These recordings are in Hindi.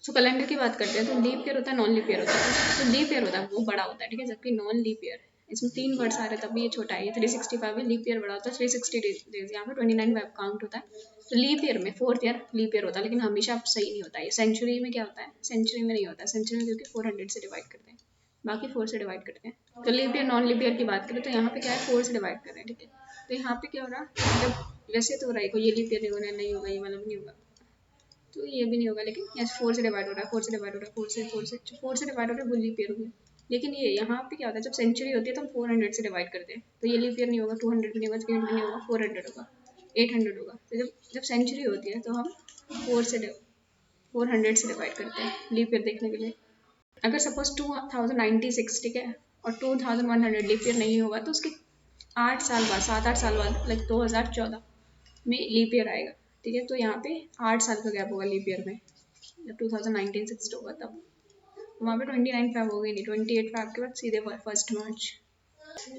तो कैलेंडर की बात करते हैं तो लीप ईयर होता है, नॉन लीप ईयर होता है। तो लीप ईयर होता है वो बड़ा होता है, ठीक है, जबकि नॉन लीप ईयर इसमें 3 वर्ड्स आ रहे हैं तभी ये छोटा है। ये 365 है, लीप ईयर बड़ा होता है 360 डेज, यहाँ पे 29 वेब काउंट होता है। तो लीप ईयर में 4th ईयर लीप ईयर होता है, लेकिन हमेशा सही नहीं होता है। सेंचुरी में क्या होता है, सेंचुरी में नहीं होता है, सेंचुरी में क्योंकि 400 से डिवाइड करते हैं, बाकी 4 से डिवाइड करते हैं। तो leap year non leap year की बात करें तो यहाँ पे क्या है 4 से डिवाइड कर रहे हैं, ठीक है। तो यहाँ पे क्या हो रहा, जब वैसे तो हो रहा है ये लीप ईयर नहीं होना, नहीं होगा, ये वाला भी नहीं होगा, तो ये भी नहीं होगा, लेकिन यहाँ 4 से डिवाइड हो रहा है, 4 से डिवाइड हो रहा है, 4 से डिवाइड हो रहा है, वो लीप ईयर हो गया। लेकिन ये यहाँ पे क्या होता है, जब सेंचुरी होती है तो हम 400 से डिवाइड करते हैं, तो ये लीप ईयर नहीं होगा, 200 भी नहीं होगा, 300 नहीं होगा, 400 होगा, 800 होगा। तो जब जब सेंचुरी होती है तो हम 400 से डिवाइड करते हैं लीप ईयर देखने के लिए। अगर सपोज 2096, ठीक है, और 2100 लीप ईयर नहीं होगा तो उसके 8 साल बाद, 7-8 साल बाद, लाइक 2014 में लीप ईयर आएगा, ठीक है। तो यहाँ पे 8 साल का गैप होगा लीप ईयर में, जब 2019 होगा तब वहाँ पे 29 फैब हो गई नहीं, 28 फैब के बाद सीधे 1 मार्च।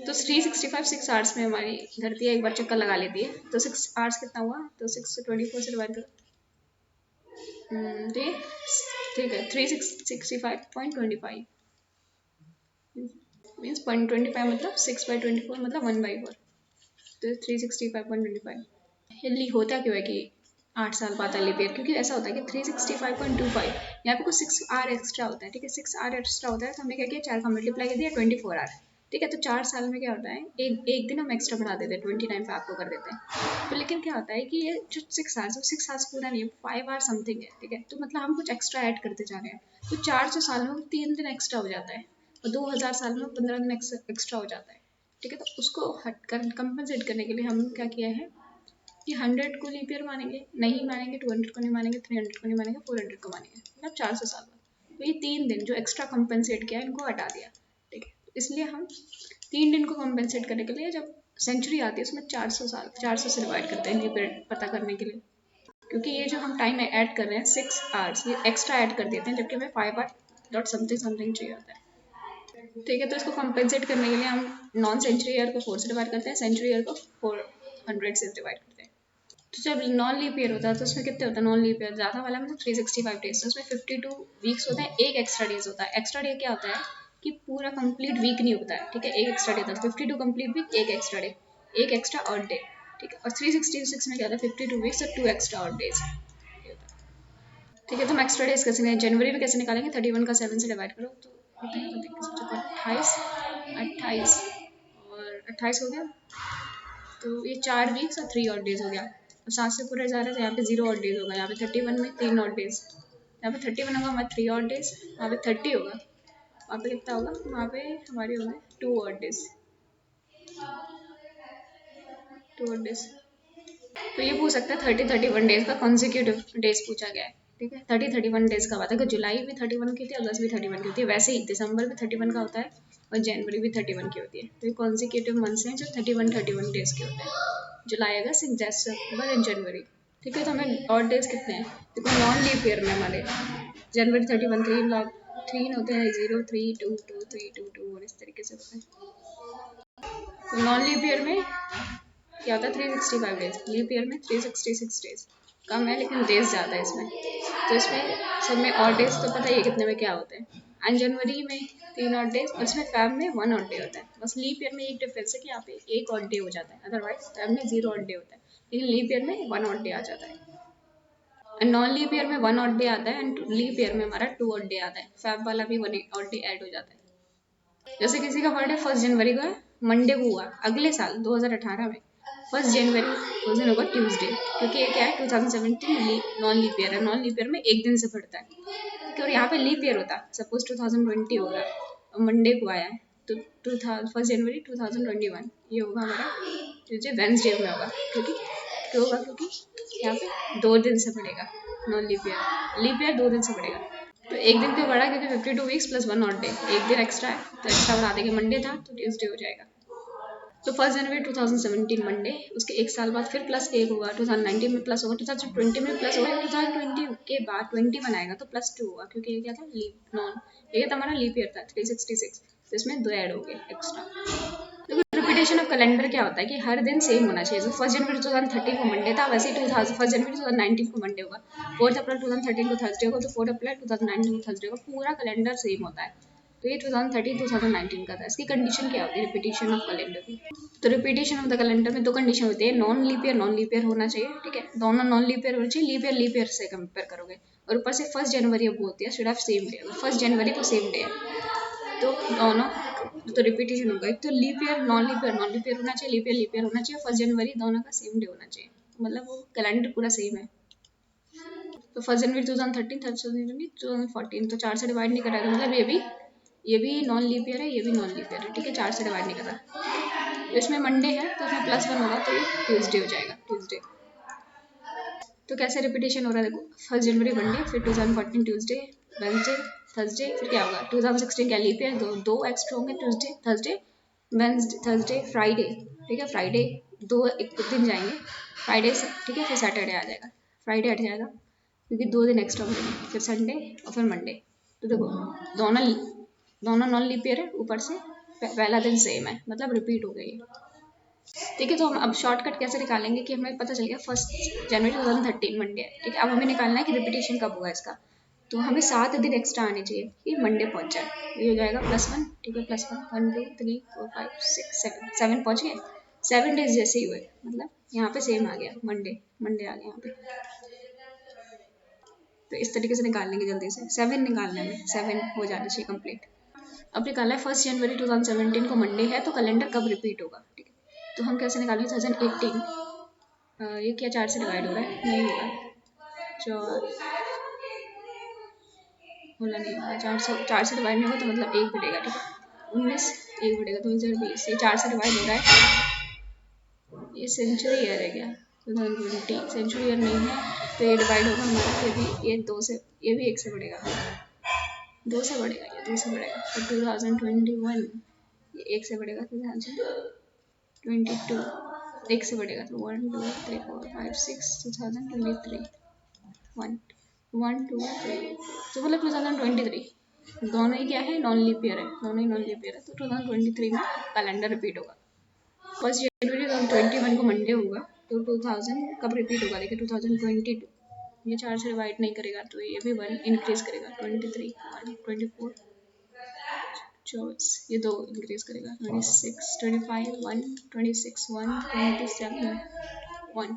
तो 365 6 आवर्स में हमारी धरती एक बार चक्कर लगा लेती है। तो 6 आवर्स कितना हुआ, तो 6 से 24 से डिवाइड करो, ठीक है 365.25 मीन्स 0.25 मतलब 6/24 मतलब 1/4, तो 365.25। हिली होता क्यों है कि 8 साल बाद लीप ईयर, क्योंकि ऐसा होता है कि 365.25 यहाँ पे कुछ 6 आवर एक्स्ट्रा होता है, ठीक है, 6 आवर एक्स्ट्रा होता है, तो हमने क्या किया 4 का मल्टीप्लाई कर दिया 24 आवर, ठीक है। तो 4 साल में क्या होता है, एक दिन हम एक्स्ट्रा बढ़ा देते हैं, 29 पे आपको कर देते हैं। तो लेकिन क्या होता है कि ये जो 6 आवर्स, 6 आवर्स पूरा नहीं है, 5 आवर समथिंग है, ठीक है। तो मतलब हम कुछ एक्स्ट्रा ऐड करते जा रहे हैं, तो 400 साल में 3 दिन एक्स्ट्रा हो जाता है, और 2000 साल में 15 दिन एक्स्ट्रा हो जाता है, ठीक है। तो उसको हट कर कंपनसेट करने के लिए हम क्या किया है कि 100 को लीप ईयर मानेंगे, नहीं मानेंगे 200 को नहीं मानेंगे, 300 को नहीं मानेंगे, 400 को मानेंगे, मतलब 400 साल बाद। तो ये 3 दिन जो एक्स्ट्रा कंपनसेट किया इनको हटा दिया, ठीक है। इसलिए हम 3 दिन को कंपनसेट करने के लिए जब सेंचुरी आती है उसमें 400 साल 400 से डिवाइड करते हैं लीप ईयर पता करने के लिए, क्योंकि ये जो हम टाइम ऐड कर रहे हैं 6 आवर्स ये एक्स्ट्रा ऐड कर देते हैं, जबकि हमें 5 आवर डॉट समथिंग चाहिए होता है, ठीक है। तो इसको कंपनसेट करने के लिए हम नॉन सेंचुरी ईयर को 4 से डिवाइड करते हैं, सेंचुरी ईयर को 400 से डिवाइड करते हैं। तो जब नॉन लीप ईयर होता है तो उसमें कितने होता है, नॉन लीप ईयर ज़्यादा वाला में तो 365 डेज, तो उसमें 52 वीक्स होते हैं, एक एक्स्ट्रा डेज होता है। एक्स्ट्रा डे क्या होता है कि पूरा कंप्लीट वीक नहीं होता है, ठीक है, एक एक्स्ट्रा डे होता है, 52 कंप्लीट वीक, एक एक्स्ट्रा डे, एक एक्स्ट्रा ऑड डे, ठीक है। और 366 में क्या होता है 52 वीक्स और 2 एक्स्ट्रा ऑड डेज, ठीक है। तो हम एक्स्ट्रा डेज कैसे निकालेंगे, जनवरी में कैसे निकालेंगे, 31 का 7 से डिवाइड करो तो होता है 28 और 28 हो गया, तो ये 4 वीक्स और 3 ऑड डेज हो गया, और 7 से पूरा जा रहा है तो यहाँ पे 0 ऑड डेज होगा, यहाँ पे 31 में 3 ऑड डेज, यहाँ पे 31 होगा हमारे 3 ऑड डेज, यहाँ पे 30 होगा, वहाँ पे कितना होगा, वहाँ पे हमारे होंगे 2 ऑड डेज, 2 ऑड डेज। तो ये पूछ सकता है 30-31 डेज का कॉन्जिक्यूटिव डेज पूछा गया है, ठीक है। 30-31 डेज का बात है, अगर जुलाई भी 31 की होती है, अगस्त भी 31 की होती है, वैसे ही दिसंबर भी 31 का होता है और जनवरी भी 31 की होती है। तो ये कॉन्जिक्यूटिव मंथ्स हैं जो 31-31 डेज के होते हैं, जुलाई अगस्त सितंबर एंड जनवरी, ठीक है। तो हमें ऑड डेज कितने हैं, देखो नॉन लीप ईयर में हमारे जनवरी 31 3 होते हैं, 0 3 2 2 3 2 2 और इस तरीके से होते हैं। तो नॉन लीप ईयर में क्या होता है 365 डेज, लीप ईयर में 366 डेज, कम है लेकिन डेज ज़्यादा है इसमें। तो इसमें सब में ऑड डेज तो पता ही है कितने में क्या होते हैं, एंड जनवरी में 3 ऑड डेज और इसमें फैब में 1 ऑड डे होता है। बस लीप ईयर में एक डिफरेंस है कि यहाँ पे 1 ऑड डे हो जाता है, अदरवाइज फैब में 0 ऑड डे होता है, लेकिन लीप ईयर में 1 ऑड डे आ जाता है। एंड नॉन लीप ईयर में 1 ऑड डे आता है एंड लीप ईयर में हमारा 2 ऑड डे आता है, फैब वाला भी 1 ऑड डे ऐड हो जाता है। जैसे किसी का बर्थडे 1 जनवरी को है, मंडे को हुआ, अगले साल 2018 में 1 जनवरी उस दिन होगा ट्यूसडे, क्योंकि ये क्या है 2017 नॉन लीप ईयर है, नॉन लीप ईयर में एक दिन से बढ़ता है, ठीक है। और यहाँ पे लीप ईयर होता सपोज 2020 होगा और मंडे को आया है तो 1 जनवरी 2021 ये होगा हमारा ट्यूजडे वेंसडे में होगा, क्योंकि क्यों होगा, क्योंकि यहाँ पे 2 दिन से बढ़ेगा, नॉन लीप ईयर 2 दिन से बढ़ेगा। तो एक दिन क्यों बढ़ा, क्योंकि 52 वीक्स प्लस 1 ऑड डे, एक दिन एक्स्ट्रा है तो एक्स्ट्रा बढ़ा देंगे, मंडे था तो ट्यूसडे हो जाएगा। तो 1 जनवरी 2017 मंडे, उसके एक साल बाद फिर प्लस 1 होगा, 2019 में प्लस होगा, 2020 में प्लस होगा, 2020 के बाद 21 आएगा तो प्लस 2 होगा, क्योंकि ये क्या था लीप नॉन, ये था हमारा लीप ईयर था 366, तो इसमें 2 ऐड हो गए एक्स्ट्रा। तो रिपीटेशन ऑफ कैलेंडर क्या होता है कि हर दिन सेम होना चाहिए। जो 1 जनवरी 2013 को मंडे था, वैसे ही 1 जनवरी 2019 को मंडे होगा, 4 अप्रैल 2013 को थर्सडे होगा, तो 4 अप्रैल 2019 को थर्सडे होगा। पूरा कैलेंडर सेम होता है। तो ये 2013 2019 का था। इसकी कंडीशन क्या होती है रिपीटेशन ऑफ कैलेंडर की? तो रिपीटेशन ऑफ द कैलेंडर में 2 कंडीशन होती है, नॉन लीप ईयर होना चाहिए, ठीक है, दोनों नॉन लीप ईयर होना चाहिए। लीप ईयर से कंपेयर करोगे, और ऊपर से 1 जनवरी अब बोलती है शुड हैव सेम डे, 1 जनवरी को सेम डे है तो दोनों तो रिपीटेशन होगा। एक तो leap year non leap year होना चाहिए, लीप ईयर होना चाहिए, 1 जनवरी दोनों का सेम डे होना चाहिए, मतलब वो कैलेंडर पूरा सेम है। तो 1 जनवरी 2013 2014, तो 4 से डिवाइड नहीं कर रहा है, तो मतलब ये भी नॉन लीप ईयर है, ये भी नॉन लीप ईयर है, ठीक है, 4 से डिवाइड नहीं कर रहा। तो इसमें मंडे है तो इसमें +1 होगा, तो ये ट्यूसडे हो जाएगा, ट्यूसडे। तो कैसे रिपीटेशन हो रहा है देखो, 1 जनवरी मंडे, फिर 2014 ट्यूसडे, वेंसडे, थर्सडे, फिर क्या होगा 2016 क्या लीप ईयर, दो एक्स्ट्रा होंगे, Tuesday, Thursday, Wednesday, Thursday, Friday, ठीक है, फ्राइडे एक दिन जाएंगे, फ्राइडे से, ठीक है, फिर सैटरडे आ जाएगा, फ्राइडे हट जाएगा क्योंकि 2 दिन एक्स्ट्रा होंगे, फिर संडे और फिर मंडे। तो देखो दोनों नॉन लीप ईयर है, ऊपर से पहला दिन सेम है, मतलब रिपीट हो गई है। ठीक है, तो हम अब शॉर्टकट कैसे निकालेंगे कि हमें पता चल गया 1 जनवरी 2013 मंडे है, ठीक है, अब हमें निकालना है कि रिपीटेशन कब हुआ इसका। तो हमें 7 दिन एक्स्ट्रा आने चाहिए कि मंडे पहुंच जाए, ये हो जाएगा +1, ठीक है, +1 1 2 3 4 5 6 7 पहुंच गए, 7 डेज जैसे ही हुए, मतलब यहाँ पे सेम आ गया, मंडे आ गया यहाँ पे। तो इस तरीके से निकाल लेंगे जल्दी से, 7 निकालने में 7 हो जाना चाहिए कंप्लीट। अब निकालना है 1 जनवरी 2017 को मंडे है, तो कैलेंडर कब रिपीट होगा, ठीक है, तो हम कैसे निकालेंगे 2018, ये क्या 4 से डिवाइड हो रहा है, नहीं होगा, 4 बोला नहीं होगा, 4 से डिवाइड नहीं होगा तो मतलब 1 बढ़ेगा, ठीक है, 19 1 बढ़ेगा, 2020, ये 4 से डिवाइड हो रहा है, ये सेंचुरी ईयर है क्या, 2020 सेंचुरी ईयर नहीं है, तो ये डिवाइड होगा हमारा, ये भी, ये 2 से, ये भी 1 से बढ़ेगा, 2 से बढ़ेगा, ये 2 से बढ़ेगा, तो 2021 ये 1 से बढ़ेगा, 2022 1 से बढ़ेगा, तो 1 2 3 4 5 6 2023 1 1 2 3, तो मतलब 2023 दोनों ही क्या है, नॉन लीप ईयर है, दोनों ही नॉन लीप ईयर है, तो 2023 में कैलेंडर रिपीट होगा। 1 जनवरी 2021 को मंडे होगा, तो 2000 कब रिपीट होगा, देखिए 2022, ये 4 से डिवाइड नहीं करेगा तो ये भी 1 इंक्रीज करेगा, 23 1 24 24, ये 2 इंक्रीज करेगा, 26 25 1 26 1 27 1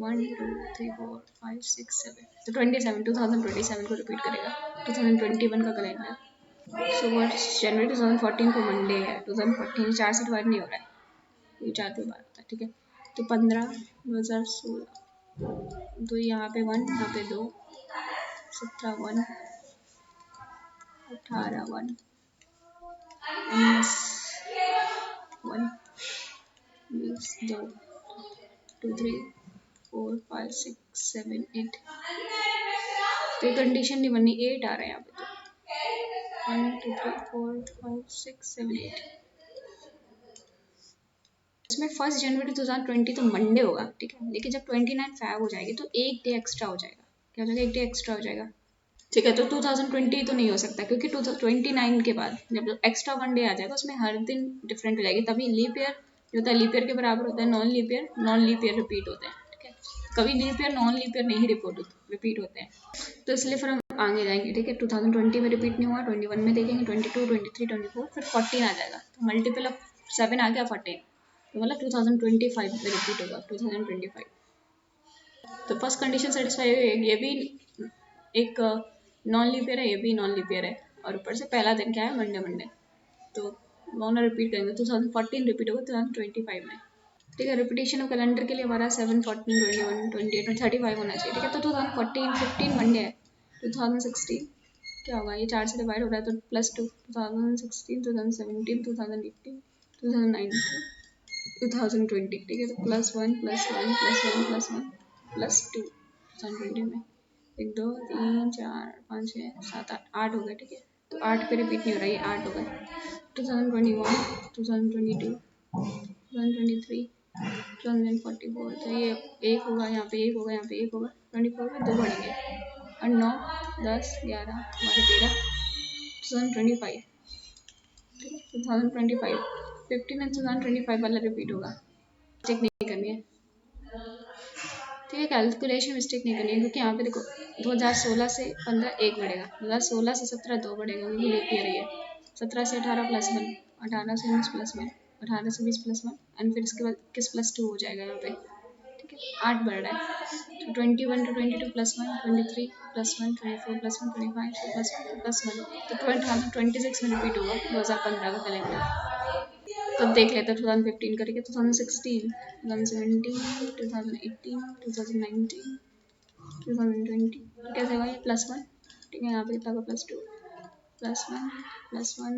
1 2 3 4 5 6 7, तो 27 2027 को रिपीट करेगा, 2021 का कैलेंडर। सो 1 जनवरी 2014 को मंडे है, 2014 4 से डिवाइड नहीं हो रहा है, ये 4 के बाद होता है, ठीक है, तो 15 2016, तो यहाँ पे 1 यहाँ पे 2 17 1 18 1 19 1 20 2 2 3 4 5 6 7 8, तो ये कंडीशन नहीं बननी, 8 आ रहा है यहाँ पे, तो 1 2 3 4 5 6 7 8, इसमें 1 जनवरी 2020 तो मंडे होगा, ठीक है, लेकिन जब 29 फैब हो जाएगी तो 1 डे एक्स्ट्रा हो जाएगा, क्या हो जाएगा, 1 डे एक्स्ट्रा हो जाएगा, ठीक है, तो 2020 तो नहीं हो सकता क्योंकि 29 के बाद जब एक्स्ट्रा 1 डे आ जाएगा उसमें हर दिन डिफरेंट हो जाएगी, तभी लीप ईयर जो होता है लीप ईयर के बराबर होता है, नॉन लीप ईयर रिपीट होते हैं, ठीक है, कभी leap year non leap year नहीं रिपीट होते हैं, तो इसलिए फिर हम आगे जाएंगे, ठीक है, 2020 में रिपीट नहीं हुआ, 21 में देखेंगे, 22 23 24 फिर 14 आ जाएगा, तो मल्टीपल ऑफ 7 आ गया 14, तो मतलब 2025 में रिपीट होगा, 2025, तो फर्स्ट कंडीशन सेटिस्फाई हुई, ये भी एक नॉन लीप ईयर है, ये भी नॉन लीप ईयर है, और ऊपर से पहला दिन क्या है, मंडे, तो दोनों रिपीट करेंगे, 2014 रिपीट होगा 2025 में, ठीक है, रिपीटेशन ऑफ कैलेंडर के लिए हमारा 7 14 21 28 35 होना चाहिए, ठीक है, तो 2014 15 मंडे है, 2016 क्या होगा, ये 4 से डिवाइड हो रहा है तो +2, 2016 2017 2018 2019 2020, ठीक है, तो +1 +1 +1 +1 +2 2020 में 1 2 3 4 5 6 7 8 हो गए, ठीक है, तो 8 पे रिपीट नहीं हो रहा है, ये 8 हो गए, 2021 2022 2023 2044, तो ये 1 होगा, यहाँ पे 1 होगा, यहाँ पे 1 होगा, 24 में 2 बढ़ेंगे, और 9 10 11 12 13 2025, ठीक है, 2025 15 एंड 2025 वाला रिपीट होगा, मिस्टेक नहीं करनी है, ठीक है, कैलकुलेशन मिस्टेक नहीं करनी है, क्योंकि यहाँ पे देखो 2016 से 15 1 बढ़ेगा, 2016 से 17 2 बढ़ेगा, क्योंकि लेप ईयर है, 17 से 18 +1, 18 से 19 +1, 18 से 20 +1 एंड फिर इसके बाद किस +2 हो जाएगा यहाँ पे, ठीक है, 8 बढ़ रहा है, तो 21 to 22 +1, 23 +1, 24 +1, 25 +1, तो 2026 में रिपीट होगा 2015 का कैलेंडर। तो अब देख लेते हैं 2015 करके, 2016, 2017, 2018, 2019, 2020, कैसे होगा ये +1, ठीक है, यहाँ पे कितना होगा +2, +1, +1,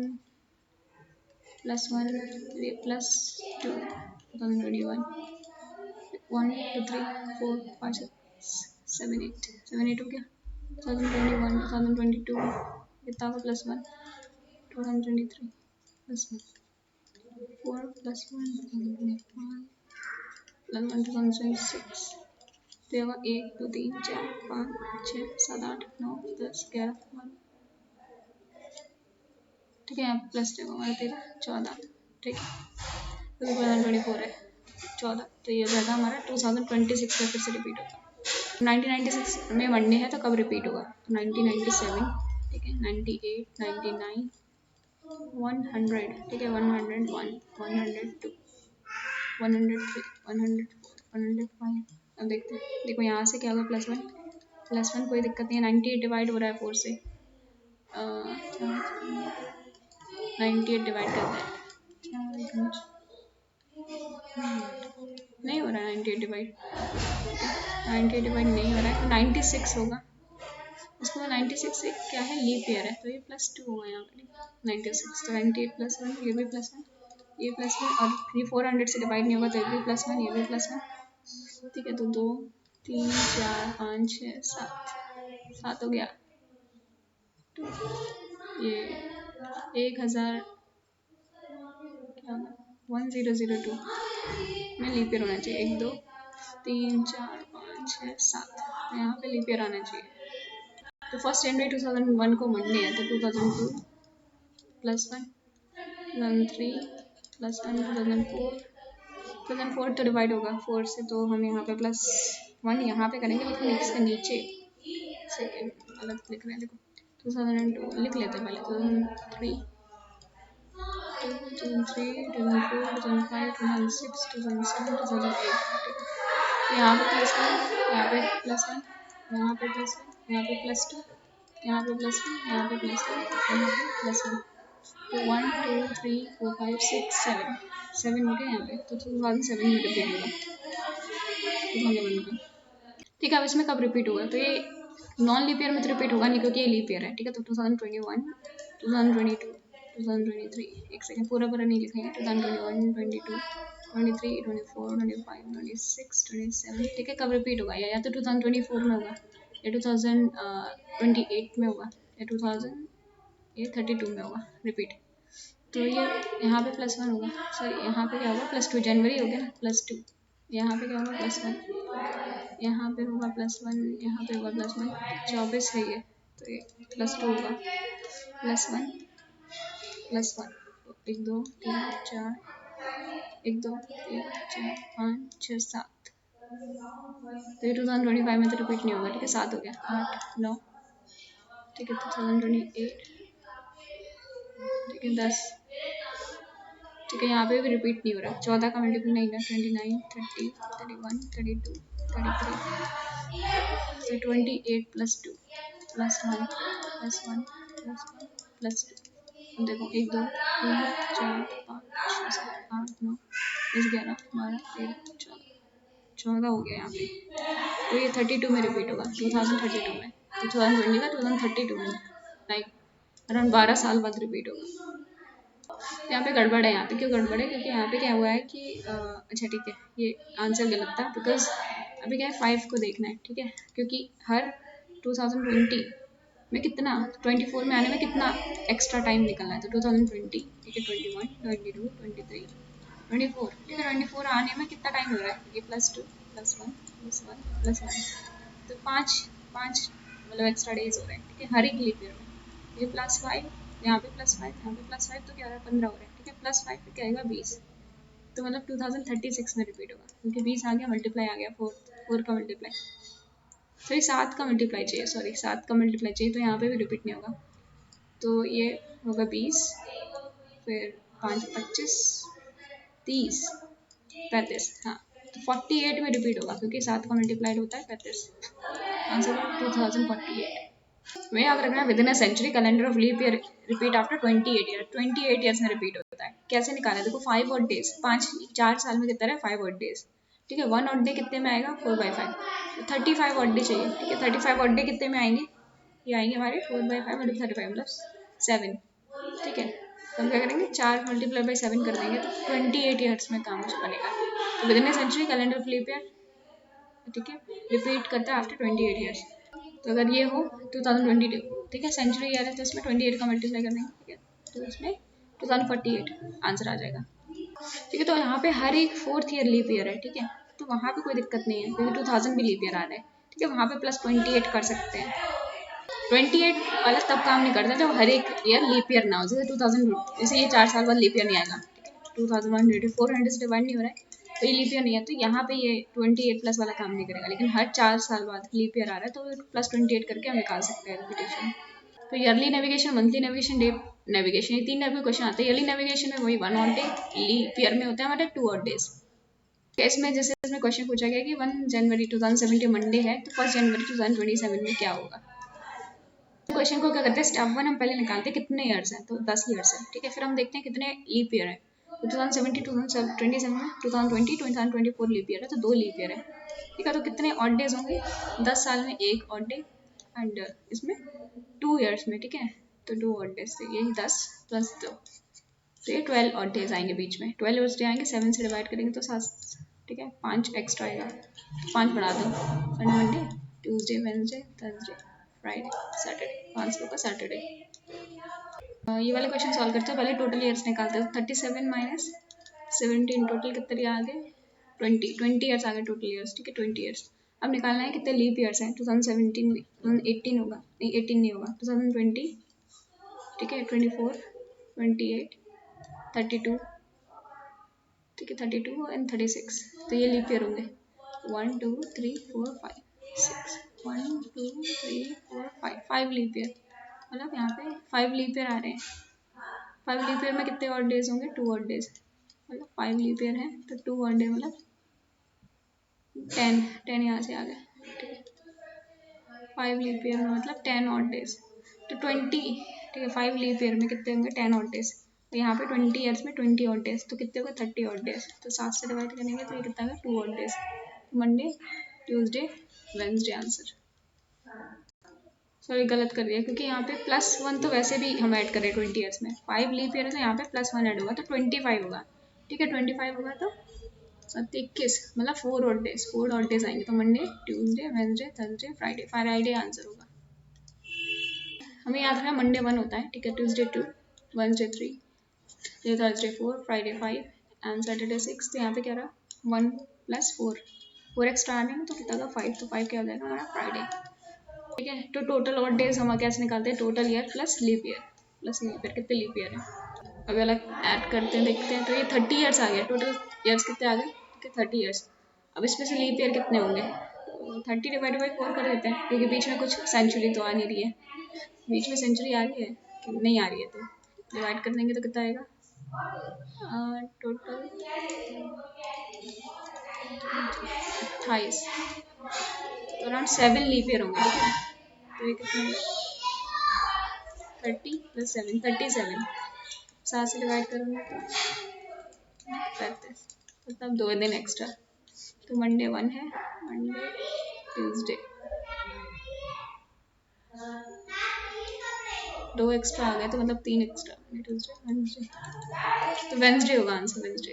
+1, ये +2, 2021, 1 2 3 4 5 6 7 8 7 8 हो गया, 2021, 2022 कितना होगा +1, 2023 +1, 4 +1, 2025 +1, 2026, तो होगा 1 2 3 4 5 6 7 8 9 10 11 12, ठीक है, यहाँ पे प्लस रहेगा हमारा 13 14, ठीक है, तो 2024 है 14, तो ये हो जाएगा हमारा 2026 में फिर से रिपीट होगा। 1996 में वनडे है तो कब रिपीट होगा, तो 1997, ठीक है, 98, 99, 100, ठीक है, 101, 102, 103, 104, 105, अब देखते हैं, देखो यहाँ से क्या होगा +1, कोई दिक्कत नहीं है, 98 डिवाइड हो रहा है 4 से, 98 डिवाइड करते हैं, नहीं हो रहा है 98 डिवाइड, 98 डिवाइड नहीं हो रहा है, तो 96 होगा, उसके बाद 96 से क्या है, लीप ईयर है, तो ये +2 होगा यहाँ पे, 96, तो 98 +1, ये भी +1, ये +1, और ये 400 से डिवाइड नहीं होगा तो ये भी +1, ये भी +1, ठीक है, तो 2 3 4 5 6 7 हो गया, तो ये 1000 क्या होगा 1002 में लीप ईयर होना चाहिए, 1 2 3 4 5 6 7, तो यहाँ पे लीप ईयर आना चाहिए, तो 1 जनवरी 2001 को मंडे है, तो 2002 +1, 2003 +1, 2004 तो डिवाइड होगा 4 से, तो हम यहाँ पे +1 यहाँ पे करेंगे, लेकिन इसके नीचे सेकेंड गलत लिख रहे हैं, देखो 2002 लिख लेते हैं पहले, 2003, 2004, 2005, 2006, 2007, 2008, यहाँ पे +1, यहाँ पे +1, यहाँ पे +1, यहाँ पे +2, यहाँ पे +1, यहाँ पे +1, यहाँ पे +1, तो 1 2 3 4 5 6 7 हो गए यहाँ पे, तो 2007 में रिपीट होगा 2001 का, ठीक है, अब इसमें कब रिपीट होगा, तो ये नॉन लीप ईयर में तो रिपीट होगा नहीं, क्योंकि ये लीप ईयर है, ठीक है, तो 2021, 2022, 2023, एक सेकंड पूरा नहीं लिखेंगे, 2021, 22, 23, 24, 25, 26, 27, ठीक है, कब रिपीट होगा, या तो 2024 में होगा, या 2028 में होगा, या 2032 में होगा रिपीट, तो ये यहाँ पे +1 होगा, सॉरी यहाँ पे क्या होगा +2, जनवरी हो गया ना, +2, यहाँ पे क्या होगा +1, यहाँ पे होगा +1, यहाँ पे होगा +1, 24 है ये, तो ये +2 होगा, +1, 1 2 3 4, 1 2 3 4 5 6 7, तो ये 2025 में तो रिपीट नहीं होगा, ठीक है, 7 हो गया, 8 9, ठीक है, 2028, ठीक है, 10, ठीक है, यहाँ पे भी रिपीट नहीं हो रहा, 14 का मल्टीपल नहीं है, 29, 30, 31, 32, 33, तो 28 +2 +1 +1 +2, अब देखो 1 2 3 4 5 6 7 8 9 10 11 12 13 14 हो गया यहाँ पे, तो ये 32 में रिपीट होगा, 2032 में, तो 2020 का 2032 में, लाइक अराउंड 12 साल बाद रिपीट होगा, यहाँ पे गड़बड़ है, यहाँ पे क्यों गड़बड़ है, क्योंकि यहाँ पे क्या हुआ है कि अच्छा ठीक है, ये आंसर गलत था, बिकॉज अभी क्या है 5 को देखना है, ठीक है, क्योंकि हर 2020 में कितना 24 में आने में कितना एक्स्ट्रा टाइम निकलना है, तो 2020, ठीक है, 21, 22, 23, 24, ठीक है, 24 आने में कितना टाइम हो रहा है, ये +2 +1 +1 +1, तो 5 मतलब एक्स्ट्रा डेज हो रहे हैं, ठीक है, हर एक लीप ईयर में, ये +5, यहाँ पे +5, यहाँ पे +5, तो क्या हो रहा है 15 हो रहा है, ठीक है। ठीक है, +5 फिर क्या आएगा 20, तो मतलब 2036 में रिपीट होगा, क्योंकि 20 आ गया, मल्टीप्लाई आ गया, 4 का मल्टीप्लाई, सॉरी 7 का मल्टीप्लाई चाहिए, सॉरी 7 का मल्टीप्लाई चाहिए, तो यहाँ पे भी रिपीट नहीं होगा, तो ये होगा 20, फिर 5 25 30 35, हाँ तो 48 में रिपीट होगा, क्योंकि 7 का मल्टीप्लाइड होता है 35, आंसर है 2048। में याद रखना, within a century calendar of leap year repeat after 28 year, 28 years में रिपीट होता है। कैसे निकाला, देखो 5 ऑड डेज, 4 साल में कितना है 5 ऑड डेज, ठीक है, 1 ऑड डे कितने में आएगा 4/5, 35 ऑड डे चाहिए, ठीक है, 35 ऑड डे कितने में आएंगे, ये आएंगे हमारे 4/5 मतलब 35 मतलब 7, ठीक है, तो हम क्या करेंगे 4 मल्टीप्लाई बाई 7 कर देंगे, तो 28 ईयर्स में काम बनेगा, तो within a century calendar of leap year, ठीक है, रिपीट करता है आफ्टर 28 ईयर्स, तो अगर ये हो 2022, ठीक है, सेंचुरी ईयर है तो इसमें 28 का मल्टीप्लाई कर देंगे, ठीक है, तो इसमें 2048 आंसर आ जाएगा, ठीक है, तो यहाँ पे हर एक 4th ईयर लीप ईयर है, ठीक है, तो वहाँ पे कोई दिक्कत नहीं है, क्योंकि 2000 भी लीप ईयर आ रहा है, ठीक है, वहाँ पे +28 कर सकते हैं, 28 वाला तब काम नहीं करता जब हर एक ईयर लीप ईयर ना हो, जैसे 2000, जैसे ये 4 साल बाद लीप ईयर नहीं आएगा, 2100 से डिवाइड नहीं हो रहा है, तो ये लीप ईयर नहीं है, तो यहाँ पे ये 28 प्लस वाला काम नहीं करेगा, लेकिन हर 4 साल बाद लीप ईयर आ रहा है तो +28 करके हम निकाल सकते हैं रिपीटेशन। तो yearly navigation, monthly navigation, day navigation, ये 3 टाइप के क्वेश्चन आते हैं। ईयरली नेविगेशन में वही 1 ऑड डे, लीप ईयर में होता है हमारे 2 ऑड डेज। इसमें जैसे इसमें क्वेश्चन पूछा गया कि 1 जनवरी 2017 मंडे है, तो 1 जनवरी 2027 में क्या होगा। क्वेश्चन को क्या करते हैं, स्टेप 1 हम पहले निकालते हैं कितने ईयर्स हैं, तो 10 ईयर्स है, ठीक है, फिर हम देखते हैं कितने लीप ईयर है, तो 2017 2027 में 2020 2024 लीप ईयर है, तो 2 लीप ईयर है, ठीक है, तो कितने ऑड डेज होंगे, 10 साल में 1 ऑड डे, एंड इसमें 2 ईयर्स में, ठीक है, तो 2 ऑड डेज, तो यही 10 + 2, तो ये 12 ऑड डेज आएंगे बीच में, 12 ऑड डे आएंगे, 7 से डिवाइड करेंगे तो 7, ठीक है, 5 एक्स्ट्रा आएगा, 5 बढ़ा दो, Sunday Monday Tuesday Wednesday Thursday Friday Saturday, 5 का सैटरडे। ये वाले क्वेश्चन सॉल्व करते हैं, पहले टोटल ईयर्स निकालते हैं, 37 माइनस 17 टोटल कितने आ गए 20 ईयर्स आ गए टोटल ईयर्स, ठीक है, 20 ईयर्स। अब निकालना है कितने लीप ईयर्स हैं, 2017 में 2018 होगा, नहीं 18 नहीं होगा, 2020, ठीक है, 24 28 32, ठीक है, 32 एंड 36, तो ये लीप ईयर होंगे, 1 2 3 4 5 6, 1 2 3 4 5, 5 लीप ईयर, मतलब यहाँ पे 5 लीप ईयर आ रहे हैं, 5 लीप ईयर में कितने ऑड डेज होंगे 2 ऑड डेज, मतलब 5 लीप ईयर है तो 2 ऑड डे मतलब 10 यहाँ से आ गया, ठीक है, 5 लीप ईयर में मतलब 10 ऑड डेज, तो 20, ठीक है, 5 लीप ईयर में कितने होंगे 10 ऑड डेज, तो यहाँ पे 20 ईयर्स में 20 ऑड डेज, तो कितने होगा 30 ऑड डेज, तो 7 से डिवाइड करेंगे तो ये कितना होगा 2 odd days, Monday Tuesday Wednesday answer. Sorry गलत कर दिया, क्योंकि यहाँ पे +1 तो वैसे भी हम ऐड करें 20 ईयर्स में, 5 लीप ईयर है तो यहाँ पे +1 ऐड होगा तो 25 होगा, ठीक है, 25 होगा तो 21, मतलब 4 ऑड डेज आएंगे, तो Monday Tuesday Wednesday Thursday Friday, Friday answer होगा। हमें याद रखना मंडे 1 होता है, ठीक है, Tuesday 2, Wednesday 3, Thursday 4, Friday 5 and Saturday 6, तो यहाँ पे क्या रहा 1 + 4 एक्स्ट्रा आने में तो कितना होगा 5, तो 5 क्या हो जाएगा हमारा फ्राइडे, ठीक है, तो टोटल ऑड डेज हम कैसे निकालते हैं, total year plus leap year कितने लीप ईयर है, अभी अलग ऐड करते हैं देखते हैं, तो ये 30 ईयर्स आ गया, टोटल ईयर्स कितने आ गए, ठीक है 30 ईयर्स। अब इसमें से लीप ईयर कितने होंगे, तो 30 डिवाइड बाई 4 कर देते हैं, क्योंकि बीच में कुछ सेंचुरी तो आ नहीं रही है, बीच में सेंचुरी आ रही है कि नहीं आ रही है, तो डिवाइड कर देंगे तो कितना आएगा, टोटल 28, तो अराउंड 7 लीप ईयर होंगे, ठीक है, तो ये कितने 30 + 7 37, 7 से डिवाइड करूँगी तो 35, मतलब 2 दिन एक्स्ट्रा, तो मंडे 1 है, मंडे ट्यूसडे 2 एक्स्ट्रा आ गए, तो मतलब 3 एक्स्ट्रा, ट्यूसडे वेडनेसडे, तो वेडनेसडे होगा आंसर, वेडनेसडे।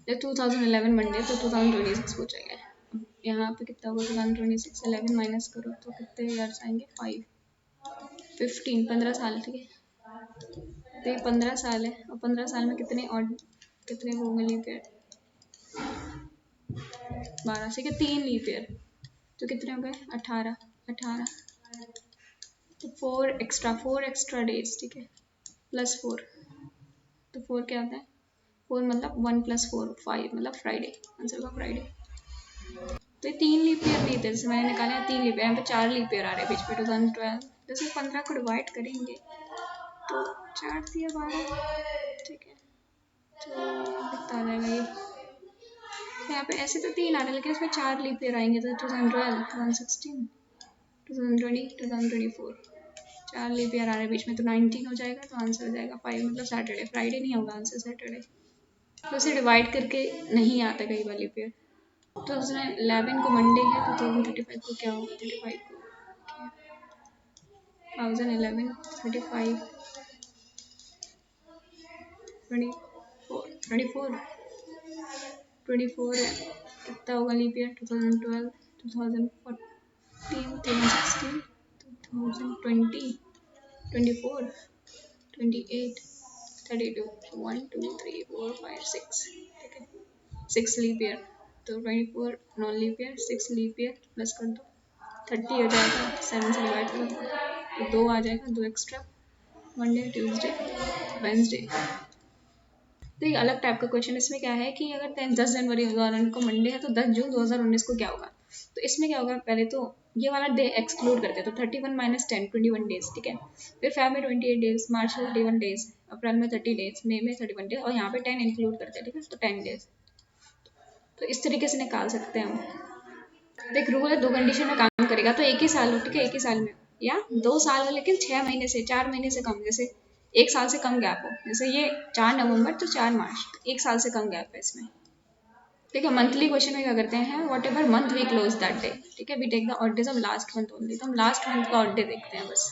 जब 2011 मंडे तो 2026 पूछा गया है, यहाँ पे कितना होगा 2026, 11 माइनस करो तो कितने ईयर्स आएंगे 5, 15 साल, ठीक है, तो ये 15 साल है, और 15 साल में कितने वो होंगे लीप ईयर, 12 से क्या 3 लीप ईयर, तो कितने हो गए 18, तो 4 एक्स्ट्रा डेज, ठीक है, +4, तो 4 क्या आता है? 4 मतलब 1 + 4 5 मतलब फ्राइडे, आंसर का फ्राइडे। तो ये 3 लीप ईयर नहीं थे, जैसे मैंने निकाला है 3 लीप ईयर, यहाँ पे 4 लीप ईयर आ रहे हैं बीच में 2012। जैसे 15 को डिवाइड करेंगे तो 4 से 12, ठीक है, तो कितना आ जाएगा ये? तो यहाँ पे ऐसे तो 3 आ रहे हैं लेकिन इसमें 4 लीप ईयर आएंगे, तो 2012, 2016, 2020, 2024, 4 लीप ईयर आ रहे हैं बीच में, तो 19 हो जाएगा, तो आंसर हो जाएगा 5 मतलब सैटरडे, फ्राइडे नहीं होगा आंसर, सैटरडे। तो इसे डिवाइड करके नहीं आता कई बार लीप ईयर। 2011 को मंडे है, 2035 को क्या होगा? 35 को 2011, 35, 24, 24 है, कितना होगा लीप ईयर? 2012, 2014, 2016, 2020, 24, 28, 32, 1 2 3 4 5 6, ठीक है, 6 लीप ईयर, तो 24 non leap year, 6 leap year plus कर दो, 30 हो जाएगा, 7 से डिवाइड कर दो तो 2 आ जाएगा, 2 एक्स्ट्रा, मंडे, ट्यूसडे, वेंसडे। तो एक अलग टाइप का क्वेश्चन इसमें क्या है कि अगर 10 जनवरी 2000 को मंडे है तो 10 जून 2019 को क्या होगा? तो इसमें क्या होगा, पहले तो ये वाला डे एक्सक्लूड करते हैं, तो 31 - 10 21 डेज, ठीक है। फिर फेब में 28 डेज, मार्च में 31 डेज, अप्रैल में 30 डेज, मई में 31 डेज, और यहाँ पे 10 इंक्लूड करते हैं, ठीक है, तो 10 डेज। तो इस तरीके से निकाल सकते हैं हम। देख रूल है, 2 कंडीशन में काम करेगा, तो एक ही साल हो, ठीक है, एक ही साल में, या 2 साल हो लेकिन 6 महीने से 4 महीने से कम, जैसे 1 साल से कम गैप हो, जैसे ये 4 नवंबर तो 4 मार्च, तो 1 साल से कम गैप है इसमें। ठीक है, मंथली क्वेश्चन में क्या करते हैं, whatever month we close that day, ठीक है, we take the odd days of last month only, तो हम लास्ट मंथ का ऑड डे देखते हैं बस।